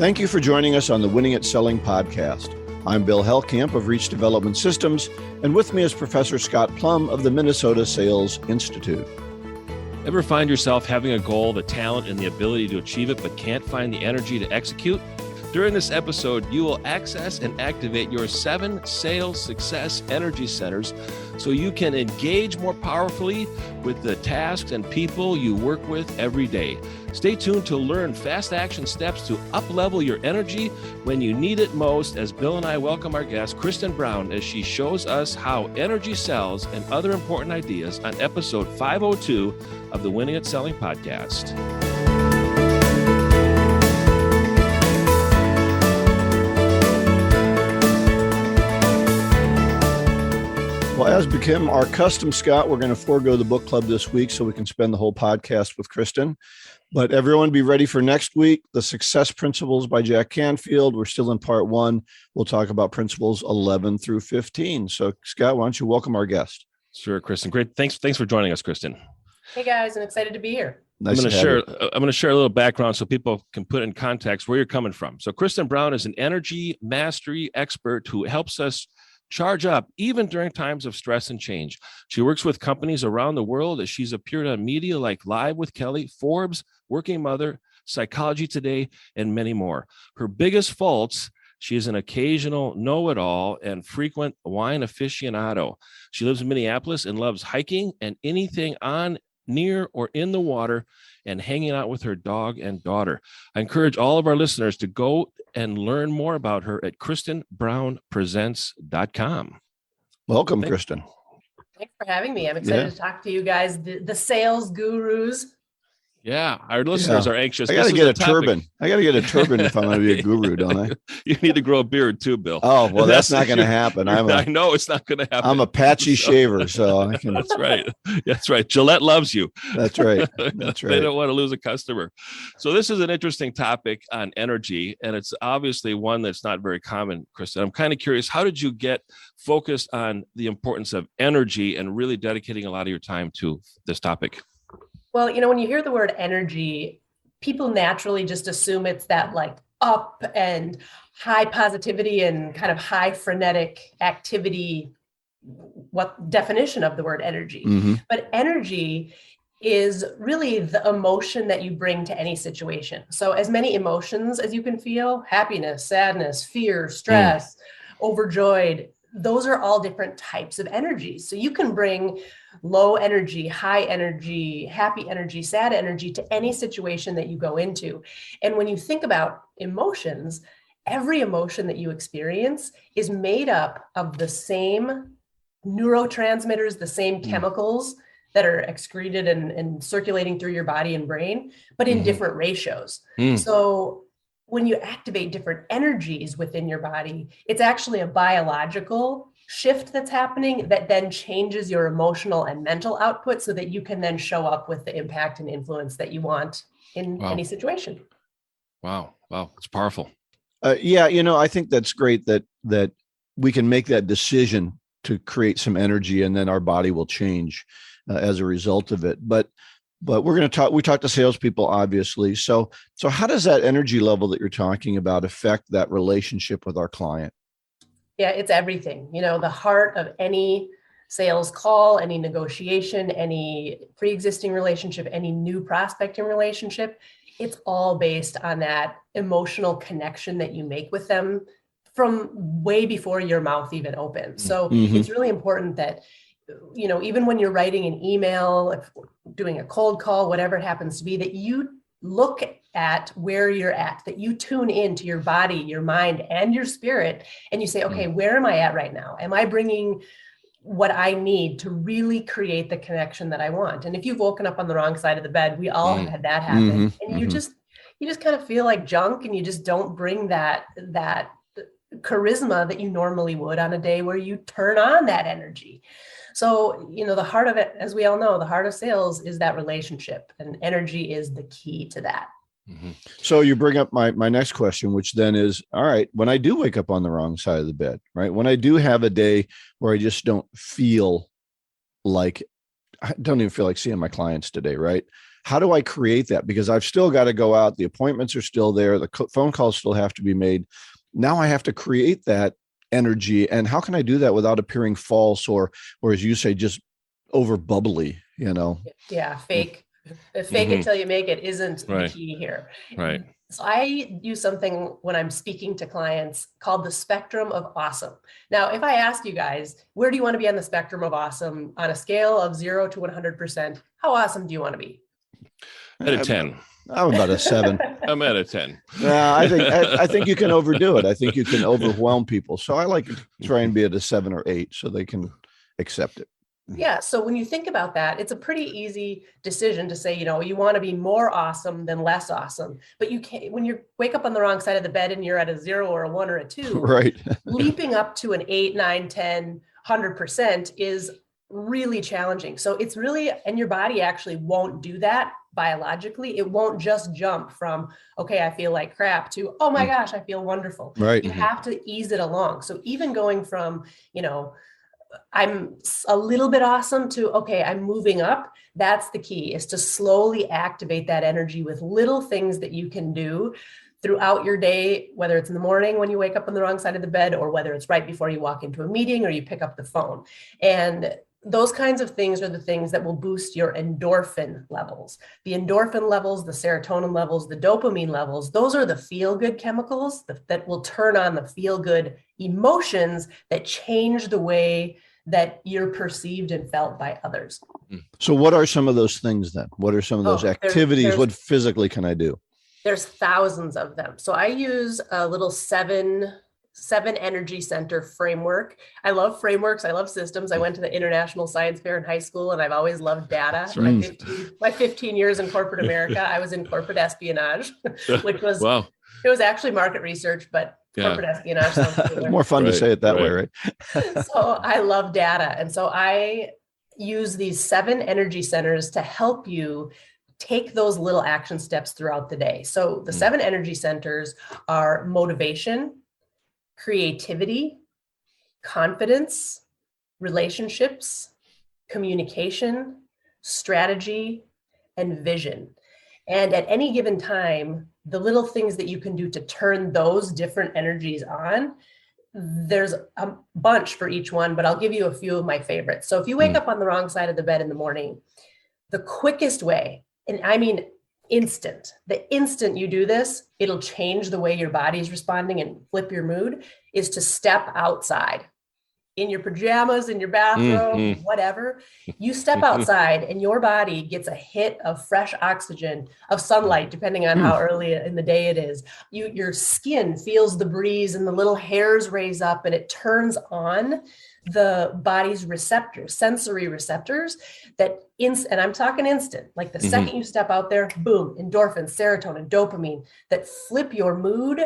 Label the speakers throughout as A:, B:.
A: Thank you for joining us on the Winning at Selling podcast. I'm Bill Hellkamp of Reach Development Systems, and with me is Professor Scott Plum of the Minnesota Sales Institute.
B: Ever find yourself having a goal, the talent, and the ability to achieve it, but can't find the energy to execute? During this episode, you will access and activate your 7 sales success energy centers so you can engage more powerfully with the tasks and people you work with every day. Stay tuned to learn fast action steps to uplevel your energy when you need it most, as Bill and I welcome our guest, Kristen Brown, as she shows us how energy sells and other important ideas on episode 502 of the Winning at Selling podcast.
A: Well, as became our custom, Scott, we're going to forego the book club this week so we can spend the whole podcast with Kristen. But everyone be ready for next week, The Success Principles by Jack Canfield. We're still in part 1. We'll talk about principles 11 through 15. So, Scott, why don't you welcome our guest?
B: Sure, Kristen. Great. Thanks for joining us, Kristen.
C: Hey, guys. I'm excited to be here.
A: Nice
B: I'm going to share a little background so people can put in context where you're coming from. So Kristen Brown is an energy mastery expert who helps us charge up even during times of stress and change. She works with companies around the world as she's appeared on media like Live with Kelly, Forbes, Working Mother, Psychology Today, and many more. Her biggest faults: she is an occasional know-it-all and frequent wine aficionado. She lives in Minneapolis and loves hiking and anything on, near, or in the water, and hanging out with her dog and daughter. I encourage all of our listeners to go and learn more about her at KristenBrownPresents.com.
A: Welcome, Kristen.
C: Thanks for having me. I'm excited to talk to you guys, the sales gurus.
B: Yeah, our listeners are anxious.
A: I got to get a turban. I got to get a turban if I'm going to be a guru, don't I?
B: You need to grow a beard too, Bill.
A: Oh, well, that's not going to happen.
B: I know it's not going to happen.
A: I'm a patchy shaver, so I can.
B: That's right. That's right. Gillette loves you.
A: That's right. That's right.
B: They don't want to lose a customer. So this is an interesting topic on energy, and it's obviously one that's not very common, Kristen. I'm kind of curious, how did you get focused on the importance of energy and really dedicating a lot of your time to this topic?
C: Well, when you hear the word energy, people naturally just assume it's that like up and high positivity and kind of high frenetic activity, what definition of the word energy. Mm-hmm. But energy is really the emotion that you bring to any situation. So as many emotions as you can feel: happiness, sadness, fear, stress, overjoyed, those are all different types of energies. So you can bring low energy, high energy, happy energy, sad energy to any situation that you go into. And when you think about emotions, every emotion that you experience is made up of the same neurotransmitters, the same chemicals that are excreted and circulating through your body and brain, but in different ratios. So when you activate different energies within your body, it's actually a biological shift that's happening that then changes your emotional and mental output so that you can then show up with the impact and influence that you want in any situation.
B: Wow. It's powerful.
A: I think that's great that we can make that decision to create some energy, and then our body will change as a result of it. But we're going to we talk to salespeople, obviously. So how does that energy level that you're talking about affect that relationship with our client?
C: Yeah, it's everything. The heart of any sales call, any negotiation, any pre-existing relationship, any new prospecting relationship, it's all based on that emotional connection that you make with them from way before your mouth even opens. So it's really important that even when you're writing an email, doing a cold call, whatever it happens to be, that you look at where you're at, that you tune into your body, your mind, and your spirit, and you say, okay, where am I at right now? Am I bringing what I need to really create the connection that I want? And if you've woken up on the wrong side of the bed, we all have had that happen, and you just kind of feel like junk, and you just don't bring that charisma that you normally would on a day where you turn on that energy. So, the heart of it, as we all know, the heart of sales is that relationship, and energy is the key to that.
A: So you bring up my next question, which then is, all right, when I do wake up on the wrong side of the bed, right? When I do have a day where I just don't feel like, I don't even feel like seeing my clients today, right? how do I create that? Because I've still got to go out. The appointments are still there. The phone calls still have to be made. Now I have to create that energy. And how can I do that without appearing false or as you say, just over bubbly,
C: Yeah. Fake it till you make it isn't the key here.
B: Right.
C: So I use something when I'm speaking to clients called the spectrum of awesome. Now, if I ask you guys, where do you want to be on the spectrum of awesome on a scale of 0 to 100%? How awesome do you want to be?
B: At a 10.
A: I'm about a 7.
B: I'm at a 10.
A: Yeah, I think you can overdo it. I think you can overwhelm people. So I like to try and be at a 7 or 8 so they can accept it.
C: Yeah. So when you think about that, it's a pretty easy decision to say, you want to be more awesome than less awesome. But you can't, when you wake up on the wrong side of the bed and you're at a 0 or a 1 or a 2,
A: right?
C: Leaping up to an 8, 9, 10, 100% is really challenging. So it's really, and your body actually won't do that biologically. It won't just jump from, okay, I feel like crap to, oh my gosh, I feel wonderful.
A: Right.
C: You have to ease it along. So even going from, I'm a little bit awesome to, okay, I'm moving up. That's the key, is to slowly activate that energy with little things that you can do throughout your day, whether it's in the morning when you wake up on the wrong side of the bed, or whether it's right before you walk into a meeting or you pick up the phone. And those kinds of things are the things that will boost your endorphin levels. The endorphin levels, the serotonin levels, the dopamine levels, those are the feel-good chemicals that will turn on the feel-good emotions that change the way that you're perceived and felt by others.
A: So what are some of those things then? What are some of those activities? What physically can I do?
C: There's thousands of them. So I use a little seven energy center framework. I love frameworks. I love systems. I went to the International Science Fair in high school, and I've always loved data. My 15 years in corporate America, I was in corporate espionage, which was, It was actually market research, but corporate espionage sounds cooler.
A: More fun to say it that way, right?
C: So I love data. And so I use these 7 energy centers to help you take those little action steps throughout the day. So the 7 energy centers are motivation, creativity, confidence, relationships, communication, strategy, and vision. And at any given time, the little things that you can do to turn those different energies on, there's a bunch for each one, but I'll give you a few of my favorites. So if you wake up on the wrong side of the bed in the morning, the quickest way, and I mean the instant you do this, it'll change the way your body's responding and flip your mood, is to step outside in your pajamas, in your bathroom, whatever. You step outside and your body gets a hit of fresh oxygen, of sunlight, depending on how early in the day it is. Your skin feels the breeze and the little hairs raise up, and it turns on the body's receptors, sensory receptors and I'm talking instant, like the second you step out there, boom, endorphins, serotonin, dopamine, that flip your mood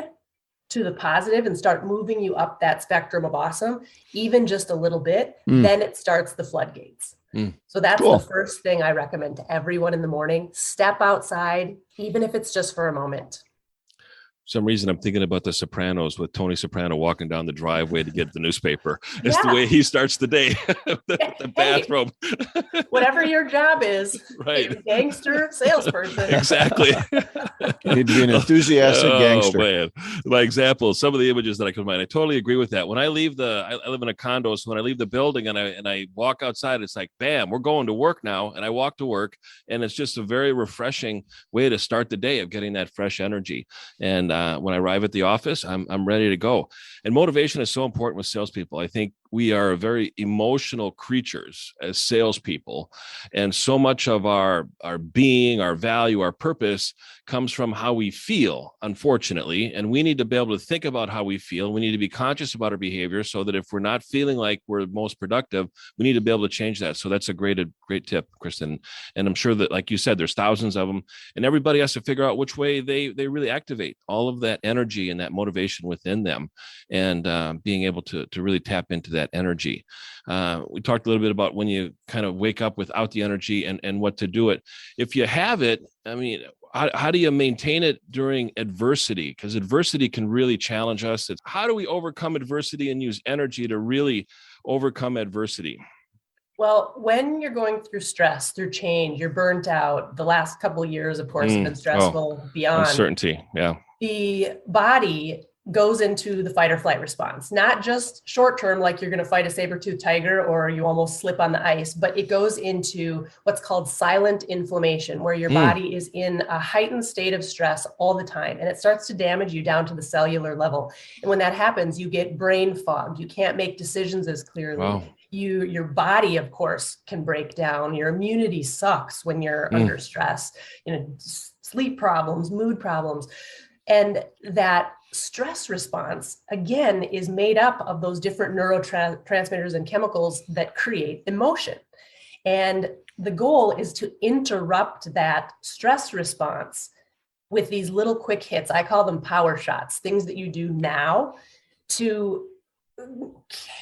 C: to the positive and start moving you up that spectrum of awesome, even just a little bit, then it starts the floodgates. So that's the first thing I recommend to everyone in the morning. Step outside, even if it's just for a moment.
B: Some reason I'm thinking about The Sopranos with Tony Soprano walking down the driveway to get the newspaper. It's the way he starts the day, the bathrobe.
C: Whatever your job is, right? Gangster, salesperson.
B: Exactly.
A: You need to be an enthusiastic gangster.
B: Man. My example, some of the images that I could find, I totally agree with that. When I leave I live in a condo, so when I leave the building and I walk outside, it's like, bam, we're going to work now. And I walk to work, and it's just a very refreshing way to start the day of getting that fresh energy. And when I arrive at the office, I'm ready to go. And motivation is so important with salespeople. I think we are very emotional creatures as salespeople. And so much of our being, our value, our purpose comes from how we feel, unfortunately. And we need to be able to think about how we feel. We need to be conscious about our behavior so that if we're not feeling like we're most productive, we need to be able to change that. So that's a great tip, Kristen. And I'm sure that, like you said, there's thousands of them, and everybody has to figure out which way they really activate all of that energy and that motivation within them, and being able to really tap into that energy. We talked a little bit about when you kind of wake up without the energy and what to do it. If you have it, I mean, how do you maintain it during adversity? Because adversity can really challenge us. How do we overcome adversity and use energy to really overcome adversity?
C: Well, when you're going through stress, through change, you're burnt out. The last couple of years, of course, have been stressful beyond.
B: Uncertainty. Yeah.
C: The body goes into the fight or flight response, not just short term, like you're going to fight a saber-toothed tiger or you almost slip on the ice, but it goes into what's called silent inflammation, where your body is in a heightened state of stress all the time. And it starts to damage you down to the cellular level. And when that happens, you get brain fog. You can't make decisions as clearly.
B: Wow.
C: Your body, of course, can break down. Your immunity sucks when you're under stress, sleep problems, mood problems. And that stress response, again, is made up of those different neurotransmitters and chemicals that create emotion. And the goal is to interrupt that stress response with these little quick hits. I call them power shots, things that you do now to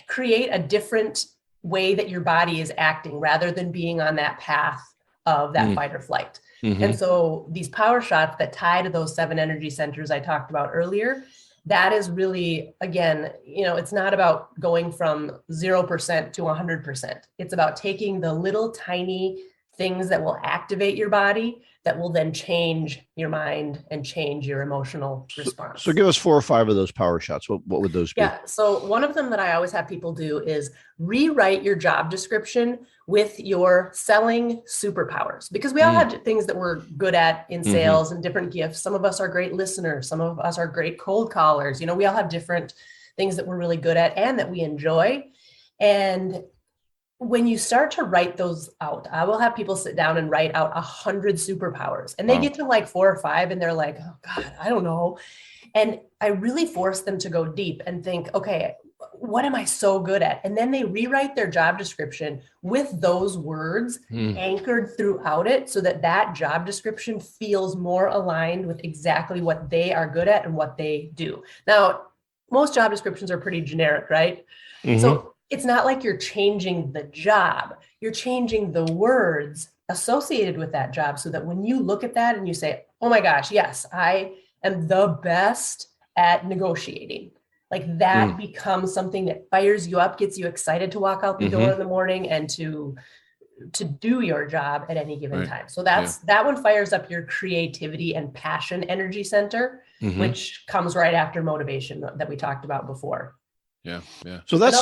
C: create a different way that your body is acting rather than being on that path of that fight or flight. And so these power shots that tie to those 7 energy centers I talked about earlier, that is really, again, it's not about going from 0% to 100%. It's about taking the little tiny things that will activate your body that will then change your mind and change your emotional response.
A: So give us 4 or 5 of those power shots. What would those be?
C: Yeah. So one of them that I always have people do is rewrite your job description with your selling superpowers, because we all have things that we're good at in sales and different gifts. Some of us are great listeners. Some of us are great cold callers. We all have different things that we're really good at and that we enjoy. And when you start to write those out, I will have people sit down and write out 100 superpowers, and they get to like 4 or 5 and they're like, oh God, I don't know. And I really force them to go deep and think, okay, what am I so good at? And then they rewrite their job description with those words anchored throughout it, so that that job description feels more aligned with exactly what they are good at and what they do. Now, most job descriptions are pretty generic, right? So it's not like you're changing the job. You're changing the words associated with that job, so that when you look at that and you say, oh my gosh, yes, I am the best at negotiating. Like that becomes something that fires you up, gets you excited to walk out the door in the morning and to do your job at any given time. So that one fires up your creativity and passion energy center, which comes right after motivation that we talked about before.
B: Yeah.
A: So that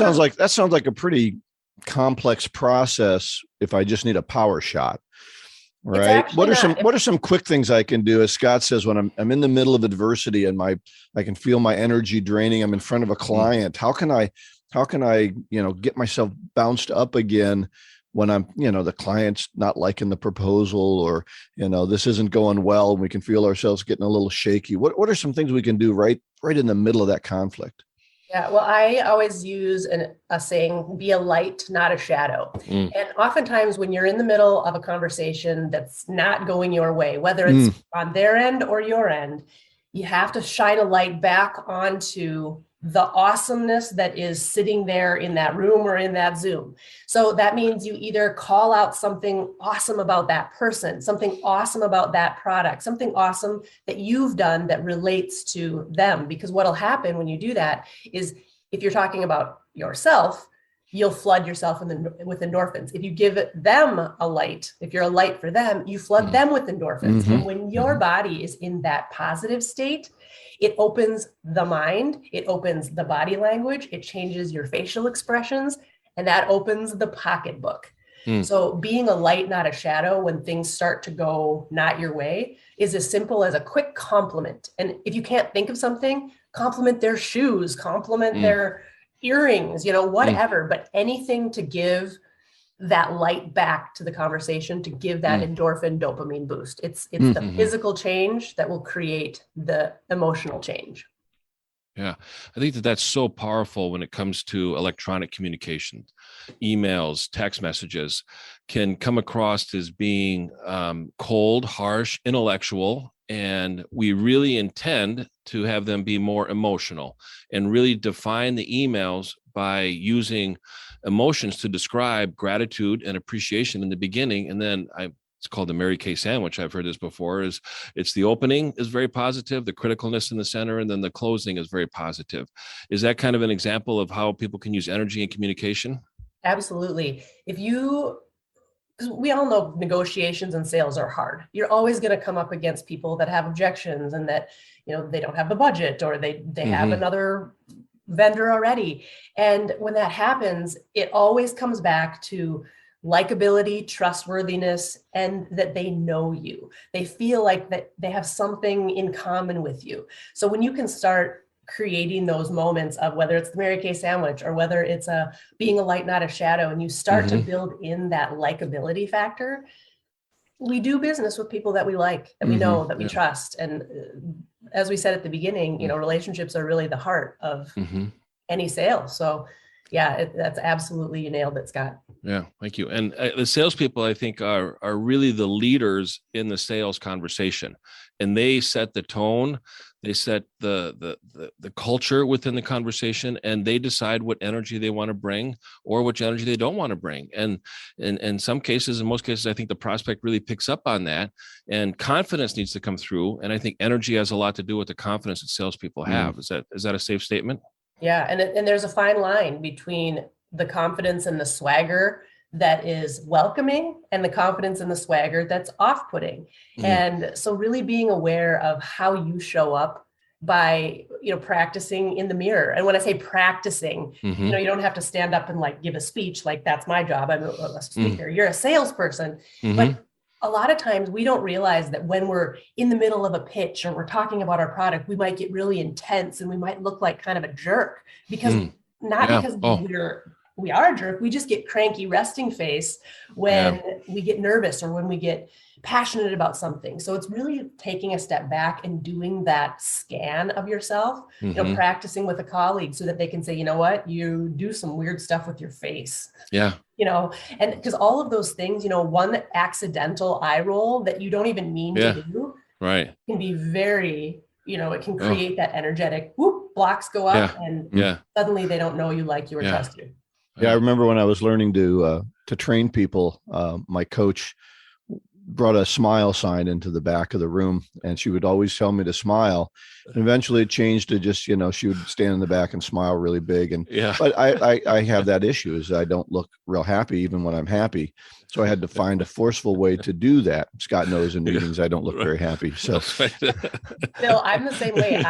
A: sounds like a pretty complex process if I just need a power shot. Right. What are some quick things I can do? As Scott says, when I'm in the middle of adversity and I can feel my energy draining, I'm in front of a client. How can I, get myself bounced up again when I'm, the client's not liking the proposal, or, this isn't going well, and we can feel ourselves getting a little shaky. What are some things we can do right in the middle of that conflict?
C: Yeah, well, I always use a saying, be a light, not a shadow. And oftentimes when you're in the middle of a conversation that's not going your way, whether it's on their end or your end, you have to shine a light back onto the awesomeness that is sitting there in that room or in that Zoom. So that means you either call out something awesome about that person, something awesome about that product, something awesome that you've done that relates to them. Because what'll happen when you do that is, if you're talking about yourself, you'll flood yourself with endorphins. If you give them a light, if you're a light for them, you flood them with endorphins. And when your body is in that positive state, it opens the mind, it opens the body language, it changes your facial expressions, and that opens the pocketbook. So being a light, not a shadow, when things start to go not your way, is as simple as a quick compliment. And if you can't think of something, compliment their shoes, compliment their earrings, whatever, but anything to give that light back to the conversation, to give that endorphin dopamine boost. It's the physical change that will create the emotional change.
B: Yeah, I think that's so powerful when it comes to electronic communication. Emails, text messages can come across as being cold, harsh, intellectual, and we really intend to have them be more emotional and really define the emails by using emotions to describe gratitude and appreciation in the beginning. And then it's called the Mary Kay sandwich. I've heard this before. It's the opening is very positive, the criticalness in the center, and then the closing is very positive. Is that kind of an example of how people can use energy in communication?
C: Absolutely. Because we all know negotiations and sales are hard. You're always going to come up against people that have objections and that, they don't have the budget, or they have another vendor already. And when that happens, it always comes back to likability, trustworthiness, and that they know you. They feel like that they have something in common with you. So when you can start creating those moments of whether it's the Mary Kay sandwich or whether it's being a light, not a shadow, and you start to build in that likability factor, we do business with people that we like, that we know, that we trust. And as we said at the beginning, relationships are really the heart of any sale. So yeah, that's absolutely, you nailed it, Scott.
B: Yeah, thank you. And the salespeople, I think, are really the leaders in the sales conversation, and they set the tone. They set the culture within the conversation, and they decide what energy they want to bring or which energy they don't want to bring. And in some cases, in most cases, I think the prospect really picks up on that, and confidence needs to come through. And I think energy has a lot to do with the confidence that salespeople have. Is that a safe statement?
C: Yeah, and there's a fine line between the confidence and the swagger that is welcoming and the confidence and the swagger that's off-putting. And so really being aware of how you show up by, practicing in the mirror. And when I say practicing, you don't have to stand up and like give a speech, like that's my job. I'm a speaker. You're a salesperson. But a lot of times we don't realize that when we're in the middle of a pitch or we're talking about our product, we might get really intense and we might look like kind of a jerk because because we are a jerk. We just get cranky resting face when we get nervous or when we get passionate about something. So it's really taking a step back and doing that scan of yourself, practicing with a colleague so that they can say, you know what, you do some weird stuff with your face.
B: Yeah.
C: And because all of those things, one accidental eye roll that you don't even mean to do,
B: right,
C: can be very, it can create that energetic whoop, blocks go up and suddenly they don't know you, like you, or trust you.
A: Yeah, I remember when I was learning to train people, my coach brought a smile sign into the back of the room, and she would always tell me to smile. And eventually it changed to just, she would stand in the back and smile really big. And but I have that issue, is I don't look real happy even when I'm happy. So I had to find a forceful way to do that. Scott knows in meetings I don't look very happy. So
C: Bill, I'm the same way.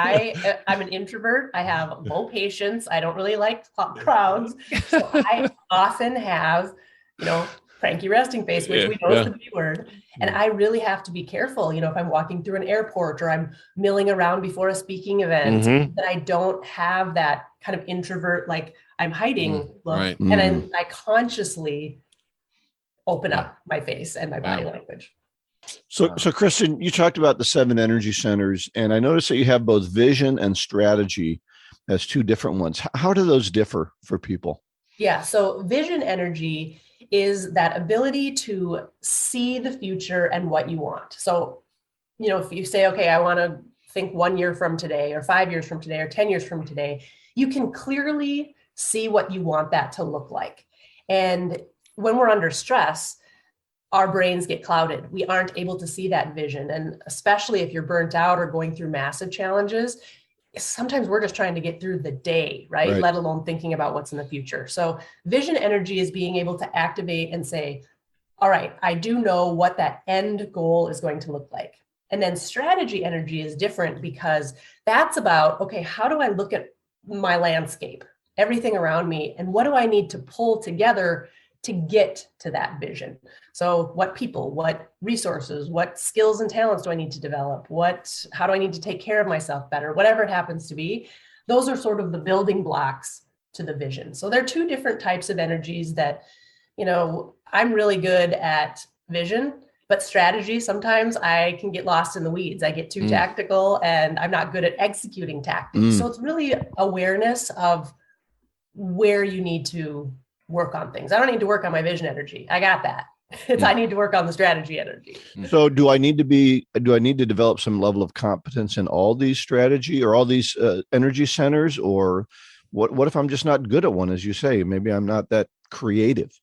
C: I'm an introvert. I have low patience. I don't really like crowds. So I often have, cranky resting face, which we know is the B word. And I really have to be careful, if I'm walking through an airport or I'm milling around before a speaking event, that I don't have that kind of introvert, like I'm hiding look. Right. And then I consciously open up my face and my body language.
A: So Kristen, you talked about the 7 energy centers, and I noticed that you have both vision and strategy as 2 different ones. How do those differ for people?
C: Yeah. So vision energy is that ability to see the future and what you want. So, if you say, okay, I want to think 1 year from today or 5 years from today or 10 years from today, you can clearly see what you want that to look like. And when we're under stress, our brains get clouded. We aren't able to see that vision. And especially if you're burnt out or going through massive challenges, sometimes we're just trying to get through the day, right? Let alone thinking about what's in the future. So vision energy is being able to activate and say, all right, I do know what that end goal is going to look like. And then strategy energy is different because that's about, okay, how do I look at my landscape, everything around me, and what do I need to pull together to get to that vision? So what people, what resources, what skills and talents do I need to develop? How do I need to take care of myself better? Whatever it happens to be, those are sort of the building blocks to the vision. So there are 2 different types of energies that, I'm really good at vision, but strategy, sometimes I can get lost in the weeds. I get too tactical and I'm not good at executing tactics. So it's really awareness of where you need to work on things. I don't need to work on my vision energy. I got that. I need to work on the strategy energy.
A: So do I need to develop some level of competence in all these strategy or all these energy centers? Or what if I'm just not good at one, as you say? Maybe I'm not that creative.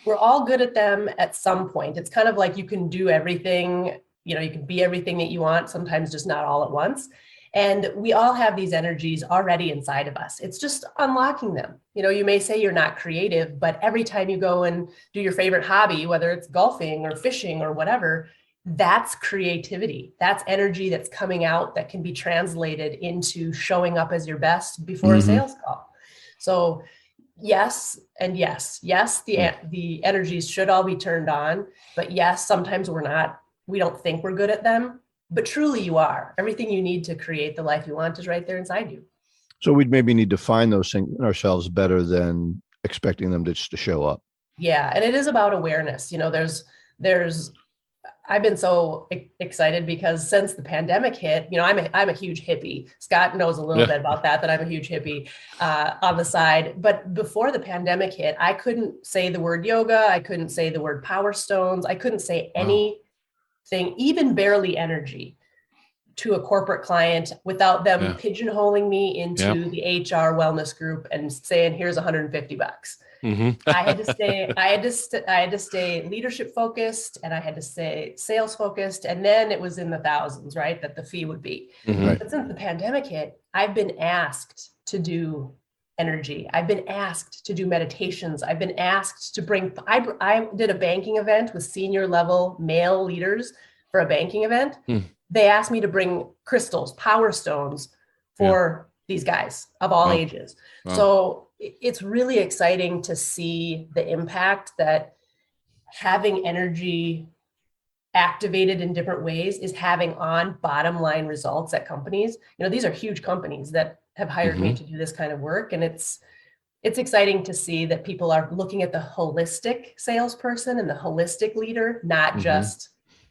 C: We're all good at them at some point. It's kind of like you can do everything, you can be everything that you want, sometimes just not all at once. And we all have these energies already inside of us. It's just unlocking them. You may say you're not creative, but every time you go and do your favorite hobby, whether it's golfing or fishing or whatever, that's creativity. That's energy that's coming out that can be translated into showing up as your best before a sales call. So yes, and yes, the energies should all be turned on, but yes, sometimes we don't think we're good at them. But truly you are. Everything you need to create the life you want is right there inside you.
A: So we'd maybe need to find those things in ourselves better than expecting them to just to show up.
C: Yeah. And it is about awareness. I've been so excited because since the pandemic hit, I'm a huge hippie. Scott knows a little bit about that I'm a huge hippie on the side. But before the pandemic hit, I couldn't say the word yoga. I couldn't say the word power stones. I couldn't say anything, even barely energy, to a corporate client without them pigeonholing me into the HR wellness group and saying, here's $150. I had to stay leadership focused, and I had to stay sales focused. And then it was in the thousands, right? That the fee would be. But since the pandemic hit, I've been asked to do energy. I've been asked to do meditations. I've been asked to I did a banking event with senior level male leaders for a banking event. They asked me to bring crystals, power stones for these guys of all ages. So it's really exciting to see the impact that having energy activated in different ways is having on bottom line results at companies. These are huge companies that have hired me to do this kind of work. And it's exciting to see that people are looking at the holistic salesperson and the holistic leader, not just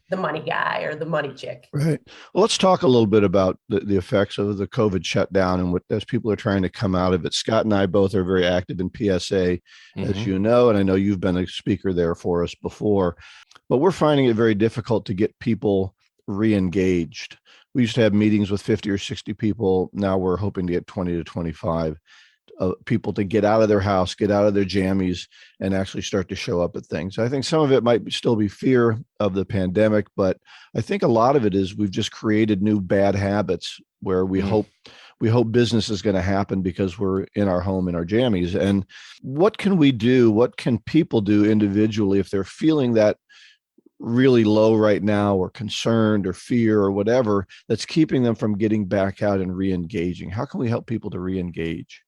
C: the money guy or the money chick.
A: Right. Well, let's talk a little bit about the effects of the COVID shutdown and as people are trying to come out of it. Scott and I both are very active in PSA, as you know, and I know you've been a speaker there for us before, but we're finding it very difficult to get people re-engaged. We used to have meetings with 50 or 60 people. Now we're hoping to get 20 to 25 people to get out of their house, get out of their jammies, and actually start to show up at things. I think some of it might still be fear of the pandemic, but I think a lot of it is we've just created new bad habits where we hope business is going to happen because we're in our home in our jammies. And what can we do? What can people do individually if they're feeling that really low right now, or concerned or fear or whatever that's keeping them from getting back out and re-engaging? How can we help people to re-engage?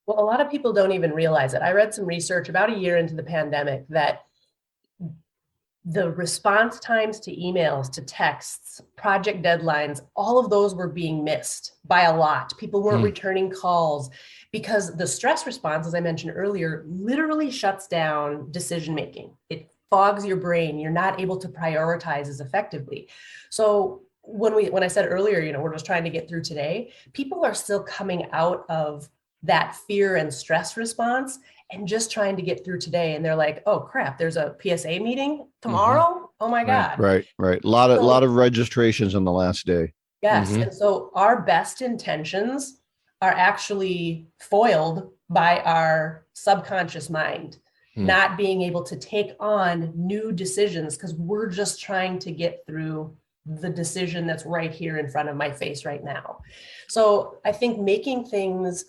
C: Well, a lot of people don't even realize it. I read some research about a year into the pandemic that the response times to emails, to texts, project deadlines, all of those were being missed by a lot. People weren't returning calls because the stress response, as I mentioned earlier, literally shuts down decision-making. It fogs your brain. You're not able to prioritize as effectively. So when I said earlier, we're just trying to get through today, people are still coming out of that fear and stress response and just trying to get through today. And they're like, oh crap, there's a PSA meeting tomorrow. Oh my God.
A: Right. A lot of registrations on the last day.
C: Yes. And so our best intentions are actually foiled by our subconscious mind, not being able to take on new decisions because we're just trying to get through the decision that's right here in front of my face right now. So I think making things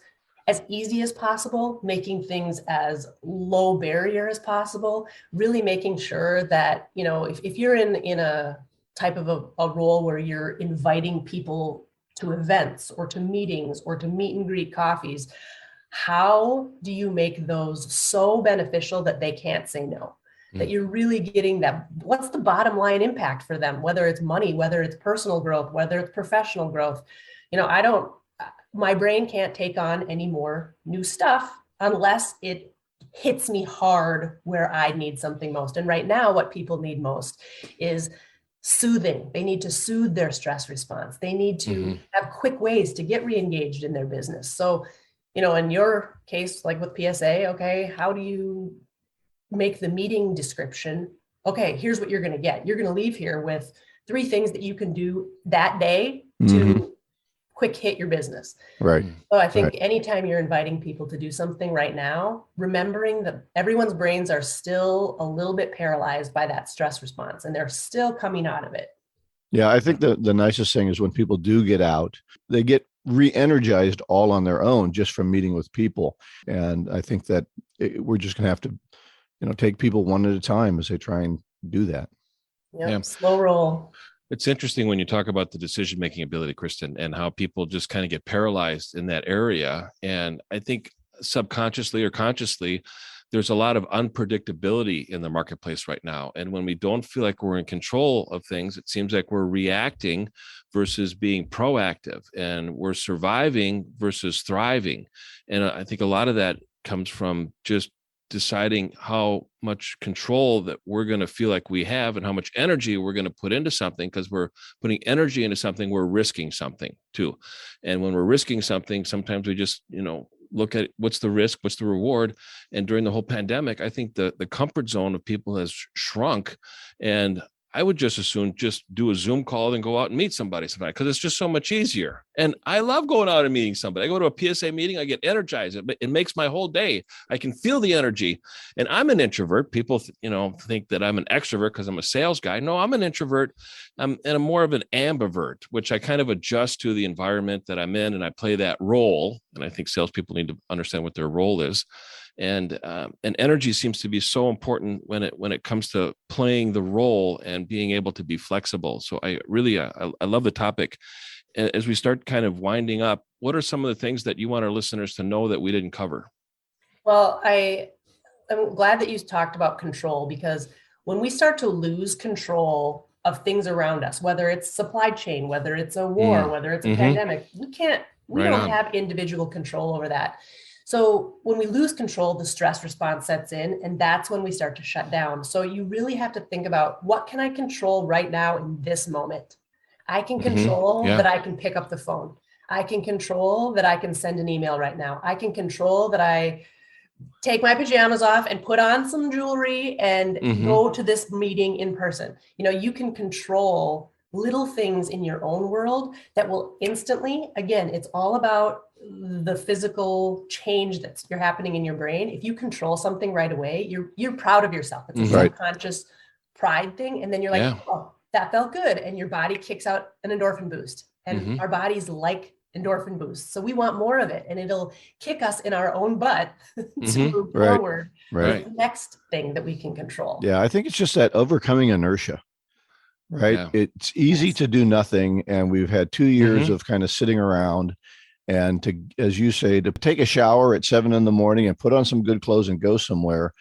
C: as easy as possible, making things as low barrier as possible, really making sure that, if you're in a type of a role where you're inviting people to events or to meetings or to meet and greet coffees, how do you make those so beneficial that they can't say no? That you're really getting that, what's the bottom line impact for them, whether it's money, whether it's personal growth, whether it's professional growth. My brain can't take on any more new stuff unless it hits me hard where I need something most. And right now, what people need most is soothing. They need to soothe their stress response. They need to have quick ways to get re-engaged in their business. So, in your case, like with PSA, okay, how do you make the meeting description? Okay, here's what you're going to get. You're going to leave here with 3 things that you can do that day to quick hit your business.
A: Right.
C: So I think anytime you're inviting people to do something right now, remembering that everyone's brains are still a little bit paralyzed by that stress response and they're still coming out of it.
A: Yeah, I think the nicest thing is when people do get out, they get re-energized all on their own just from meeting with people. And I think that we're just going to have to, take people one at a time as they try and do that.
C: Yep.
B: Yeah.
C: Slow roll.
B: It's interesting when you talk about the decision-making ability, Kristen, and how people just kind of get paralyzed in that area. And I think subconsciously or consciously, there's a lot of unpredictability in the marketplace right now. And when we don't feel like we're in control of things, it seems like we're reacting versus being proactive, and we're surviving versus thriving. And I think a lot of that comes from just deciding how much control that we're going to feel like we have and how much energy we're going to put into something, because we're putting energy into something, we're risking something too. And when we're risking something, sometimes we just, look at what's the risk, what's the reward. And during the whole pandemic, I think the comfort zone of people has shrunk. And I would just as soon just do a Zoom call and go out and meet somebody because it's just so much easier. And I love going out and meeting somebody. I go to a PSA meeting, I get energized. It makes my whole day. I can feel the energy. And I'm an introvert. People, think that I'm an extrovert because I'm a sales guy. No, I'm an introvert. And I'm more of an ambivert, which I kind of adjust to the environment that I'm in, and I play that role. And I think salespeople need to understand what their role is. And energy seems to be so important when it comes to playing the role and being able to be flexible. So I really I love the topic. As we start kind of winding up, what are some of the things that you want our listeners to know that we didn't cover?
C: Well, I'm glad that you talked about control, because when we start to lose control of things around us, whether it's supply chain, whether it's a war, whether it's a pandemic, we don't have individual control over that. So when we lose control, the stress response sets in, and that's when we start to shut down. So you really have to think about, what can I control right now in this moment? I can control that I can pick up the phone. I can control that I can send an email right now. I can control that I take my pajamas off and put on some jewelry and go to this meeting in person. You can control little things in your own world that will instantly, again, it's all about the physical change that's happening in your brain. If you control something right away, you're proud of yourself. It's a subconscious pride thing. And then you're like, oh, that felt good. And your body kicks out an endorphin boost. And our bodies like endorphin boosts. So we want more of it. And it'll kick us in our own butt to move forward. Right. The next thing that we can control.
A: Yeah, I think it's just that overcoming inertia. Right. Yeah. It's easy to do nothing. And we've had 2 years of kind of sitting around, and to, as you say, to take a shower at 7 a.m. and put on some good clothes and go somewhere,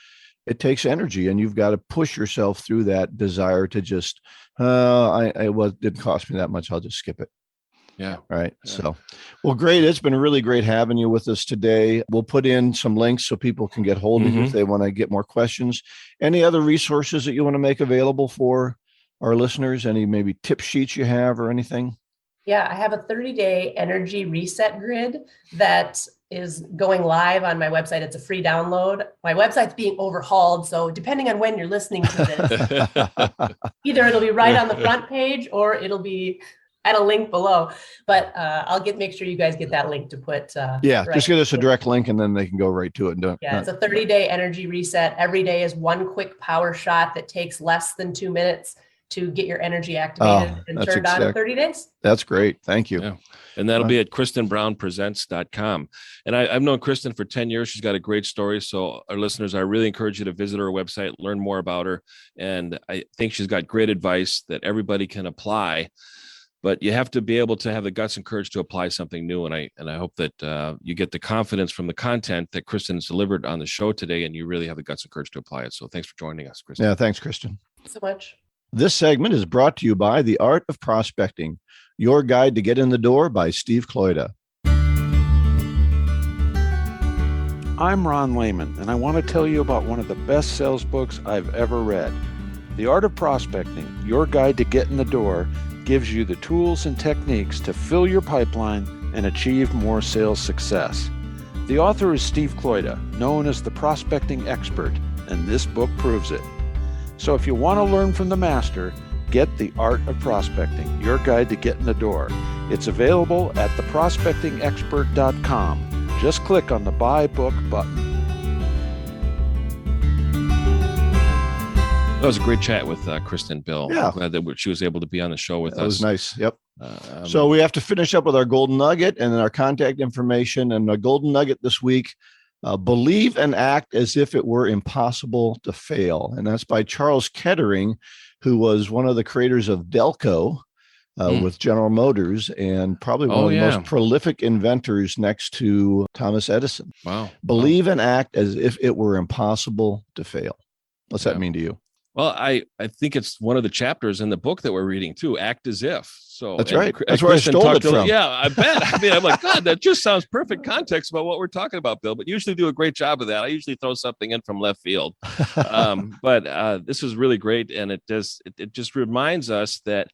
A: it takes energy, and you've got to push yourself through that desire to just, it didn't cost me that much, I'll just skip it.
B: Yeah.
A: Right. Yeah. So, well, great. It's been really great having you with us today. We'll put in some links so people can get hold of you if they want to get more questions. Any other resources that you want to make available for our listeners? Any maybe tip sheets you have or anything?
C: Yeah, I have a 30-day energy reset grid that is going live on my website. It's a free download. My website's being overhauled, so depending on when you're listening to this, either it'll be right on the front page or it'll be at a link below. But I'll make sure you guys get that link to put.
A: Just get us a direct link, and then they can go right to it.
C: It's a 30-day energy reset. Every day is one quick power shot that takes less than 2 minutes to get your energy activated and turned on in 30 days.
A: That's great. Thank you.
B: Yeah. And that'll be at KristenBrownPresents.com. And I've known Kristen for 10 years. She's got a great story. So our listeners, I really encourage you to visit her website, learn more about her. And I think she's got great advice that everybody can apply. But you have to be able to have the guts and courage to apply something new. And I hope that you get the confidence from the content that Kristen has delivered on the show today, and you really have the guts and courage to apply it. So thanks for joining us, Kristen.
A: Yeah, thanks, Kristen.
C: Thanks so much.
A: This segment is brought to you by The Art of Prospecting, Your Guide to Get in the Door by Steve Kloida.
D: I'm Ron Lehman, and I want to tell you about one of the best sales books I've ever read. The Art of Prospecting, Your Guide to Get in the Door, gives you the tools and techniques to fill your pipeline and achieve more sales success. The author is Steve Kloida, known as the prospecting expert, and this book proves it. So if you want to learn from the master, get The Art of Prospecting, Your Guide to Get in the Door. It's available at theprospectingexpert.com. Just click on the Buy Book button.
B: That was a great chat with Kristen, Bill.
A: Yeah.
B: I'm glad that she was able to be on the show with us.
A: That was nice. Yep. So we have to finish up with our golden nugget and then our contact information. And the golden nugget this week, believe and act as if it were impossible to fail. And that's by Charles Kettering, who was one of the creators of Delco with General Motors and probably one of the most prolific inventors next to Thomas Edison.
B: Wow.
A: Believe and act as if it were impossible to fail. What's that mean to you?
B: Well, I think it's one of the chapters in the book that we're reading too. Act as if. So
A: that's right. That's where I stole it from.
B: Yeah, I bet. I mean, I'm like, God, that just sounds perfect context about what we're talking about, Bill. But you usually do a great job of that. I usually throw something in from left field. But this is really great, and it just reminds us that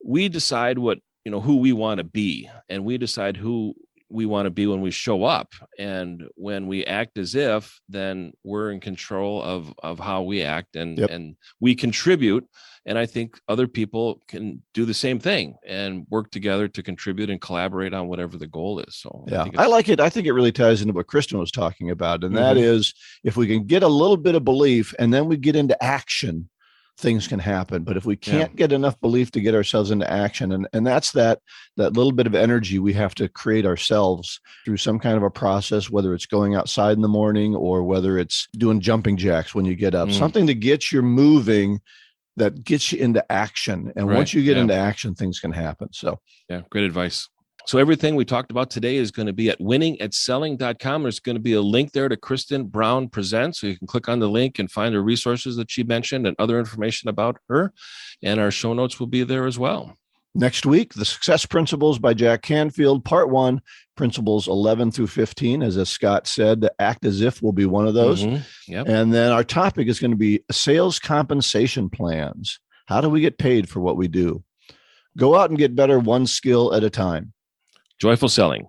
B: we decide who we want to be, and we decide who we want to be when we show up. And when we act as if, then we're in control of how we act and we contribute. And I think other people can do the same thing and work together to contribute and collaborate on whatever the goal is. So
A: I like it. I think it really ties into what Kristen was talking about. And that is, if we can get a little bit of belief and then we get into action, things can happen. But if we can't get enough belief to get ourselves into action, and that's that little bit of energy we have to create ourselves through some kind of a process, whether it's going outside in the morning or whether it's doing jumping jacks when you get up, something to get you moving, that gets you into action. And once you get into action, things can happen. So
B: great advice. So everything we talked about today is going to be at winningatselling.com. There's going to be a link there to Kristen Brown Presents. So you can click on the link and find the resources that she mentioned and other information about her. And our show notes will be there as well.
A: Next week, The Success Principles by Jack Canfield, Part 1, Principles 11 through 15. As Scott said, the act as if will be one of those. And then our topic is going to be sales compensation plans. How do we get paid for what we do? Go out and get better one skill at a time.
B: Joyful selling.